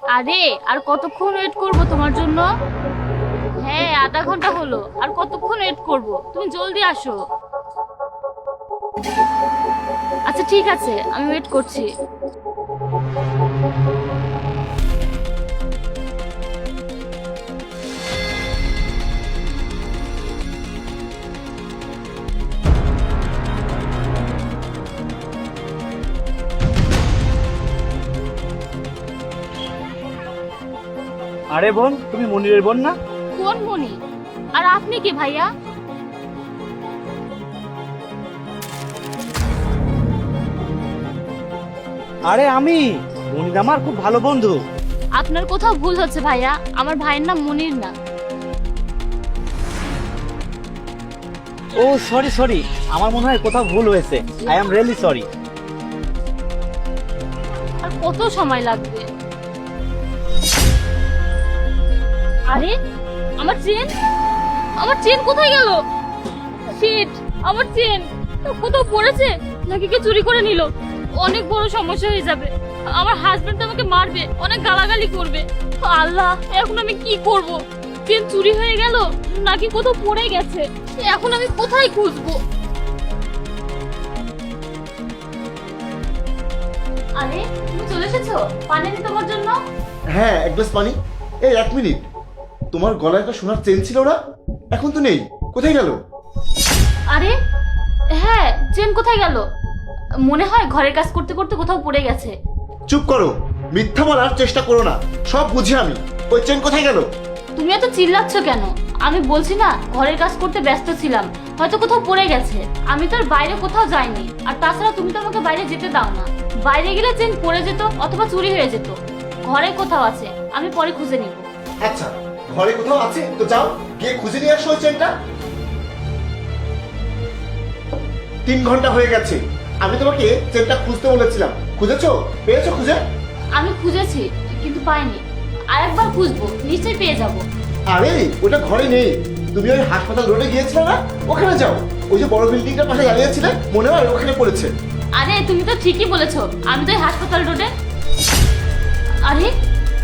আরে আর কতক্ষণ ওয়েট করব তোমার জন্য? হ্যাঁ, আধা ঘন্টা হলো। আর কতক্ষণ ওয়েট করব? তুমি জলদি আসো। আচ্ছা ঠিক আছে, আমি ওয়েট করছি। আরে বোন, তুমি মনিরের বোন না? কোন মনি? আর আপনি কি ভাইয়া? আরে আমি মনির আমার খুব ভালো বন্ধু। আপনার কোথাও ভুল হচ্ছে ভাইয়া, আমার ভাইয়ের নাম মনির না। ও সরি সরি, আমার মনে হয় কোথাও ভুল হয়েছে। I am really sorry. আর কত সময় লাগবে? আরে আমার চেন, আমার চেন কোথায় গেল? শিট, আমার চেন কোথাও পড়েছে নাকি কেউ চুরি করে নিল? অনেক বড় সমস্যা হয়ে যাবে। আমার হাজবেন্ড আমাকে মারবে, অনেক গালাগালি করবে। আল্লাহ, এখন আমি কি করব? চেন চুরি হয়ে গেল নাকি কোথাও পড়ে গেছে? এখন আমি কোথায় খুঁজবো? আরে তুমি চলে এসেছো? পানি আনি তোমার জন্য। হ্যাঁ, এক গ্লাস পানি। এই এক মিনিট, তোমার গলায় একটা সোনার চেন ছিল না? এখন তো নেই, কোথায় গেল? আরে হ্যাঁ, চেন কোথায় গেল? মনে হয় ঘরের কাজ করতে করতে কোথাও পড়ে গেছে। চুপ করো, মিথ্যা বলার চেষ্টা করো না, সব বুঝি আমি। ওই চেন কোথায় গেল? তুমি এত চিল্লাচ্ছ কেন? আমি বলছি না, ঘরের কাজ করতে ব্যস্ত ছিলাম, হয়তো কোথাও পড়ে গেছে। আমি তো আর বাইরে কোথাও যাইনি। আর তাছাড়া তুমি তো আমাকে বাইরে যেতে দাও না। বাইরে গেলে চেন পড়ে যেত অথবা চুরি হয়ে যেত। ঘরে কোথাও আছে, আমি পরে খুঁজে নিব। আচ্ছা, ঘরে কোথাও আছে তো যাও, গিয়ে খুঁজে নিয়ে আসো ওই চেনটা। 3 ঘন্টা হয়ে গেছে, আমি তোমাকে চেনটা খুঁজতে বলেছিলাম। খুঁজেছো? পেয়েছো খুঁজে? আমি খুঁজেছি কিন্তু পাইনি। আরেকবার খুঁজবো, নিশ্চয়ই পেয়ে যাব। আরে ওটা ঘরে নেই, তুমি ওই হাসপাতাল রোডে গিয়েছিলে না, ওখানে যাও। ওই যে বড় বিল্ডিংটার পাশে দাঁড়িয়েছিলে, মনে হয় ওখানে পড়েছে। আরে তুমি তো ঠিকই বলেছো, আমি তো এই হাসপাতাল রোডে। আরে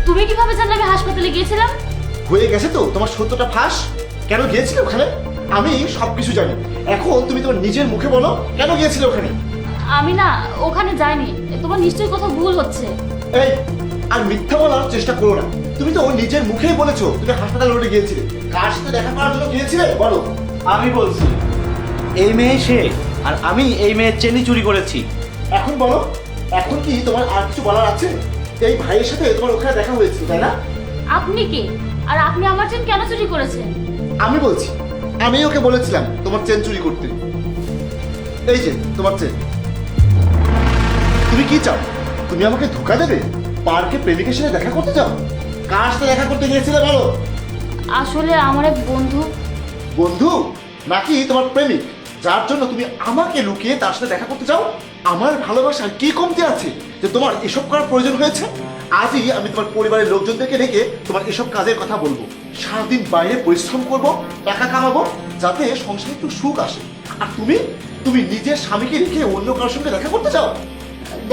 তুমি কিভাবে জানলে আমি হাসপাতালে গিয়েছিলাম? হয়ে গেছে তো তোমার সত্যটা ফাঁস। কেন গিয়েছিলে ওখানে? আমি সবকিছু জানি। এখন তুমি তোমার নিজের মুখে বলো, কেন গিয়েছিলে ওখানে? আমি না ওখানে যাইনি। তোমার নিশ্চয়ই কোথাও ভুল হচ্ছে। এই, আর মিথ্যা বলার চেষ্টা করো না। তুমি তো নিজের মুখেই বলেছো তুমি হাসপাতাল রোডে গিয়েছিলে। কার সাথে দেখা করার জন্য গিয়েছিলে বলো? আমি বলছি, এই মেয়ে সে, আর আমি এই মেয়ের চেনই চুরি করেছি। এখন বলো, এখন কি তোমার আর কিছু বলার আছে? এই ভাইয়ের সাথে তোমার ওখানে দেখা হয়েছিল, তাই না? আপনি কে? আর আপনি আমার চেন কেন চুরি করেছেন? আমি বলছি, আমি ওকে বলেছিলাম তোমার চেন চুরি করতে। এই যে তোমার চেন। তুমি কি চাও? তুমি আমাকে ধোকা দেবে? পার্কে প্রেমিকের সাথে দেখা করতে চাও? কার সাথে দেখা করতে গিয়েছিলে বলো? আসলে আমার এক বন্ধু। বন্ধু নাকি তোমার প্রেমিক, যার জন্য তুমি আমাকে লুকিয়ে তার সাথে দেখা করতে চাও? আমার ভালোবাসার কি কমতি আছে যে তোমার এসব করার প্রয়োজন হয়েছে? আজই আমি তোমার পরিবারের লোকজনদেরকে ডেকে তোমার এসব কাজের কথা বলবো। সারাদিন বাইরে পরিশ্রম করব, টাকা কামাবো, যাতে সংসারে একটু সুখ আসে। আর তুমি তুমি নিজের স্বামীকে রেখে অন্য কারোর সঙ্গে দেখা করতে চাও?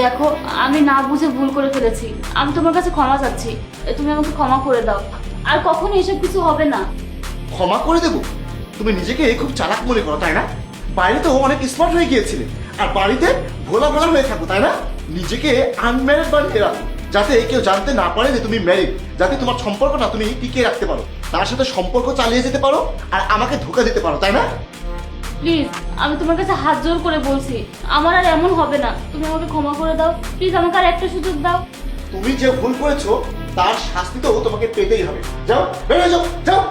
দেখো, আমি না বুঝে ভুল করে ফেলেছি। আমি তোমার কাছে ক্ষমা চাচ্ছি। তুমি আমাকে ক্ষমা করে দাও। আর কখনো এসব কিছু হবে না। ক্ষমা করে দেবো? তুমি নিজেকে খুব চালাক মনে করো, তাই না? বাইরে তো অনেক স্মার্ট হয়ে গিয়েছিলে, আর বাড়িতে ভোলা ভোলা হয়ে থাকো, তাই না? নিজেকে আনম্যারিড বানিয়ে রাখো, যাতে কেউ জানতে না পারে যে তুমি ম্যারিড, যাতে তোমার সম্পর্কটা তুমি টিকিয়ে রাখতে পারো, তার সাথে সম্পর্ক চালিয়ে যেতে পারো, আর আমাকে ধোকা দিতে পারো, তাই না? প্লিজ, আমি তোমার কাছে হাত জোর করে বলছি, আমার আর এমন হবে না। তুমি আমাকে ক্ষমা করে দাও প্লিজ, আমাকে আর একটা সুযোগ দাও। তুমি যে ভুল করেছো তার শাস্তি তো তোমাকে পেতেই হবে। যাও, বেরিয়ে যাও, যাও।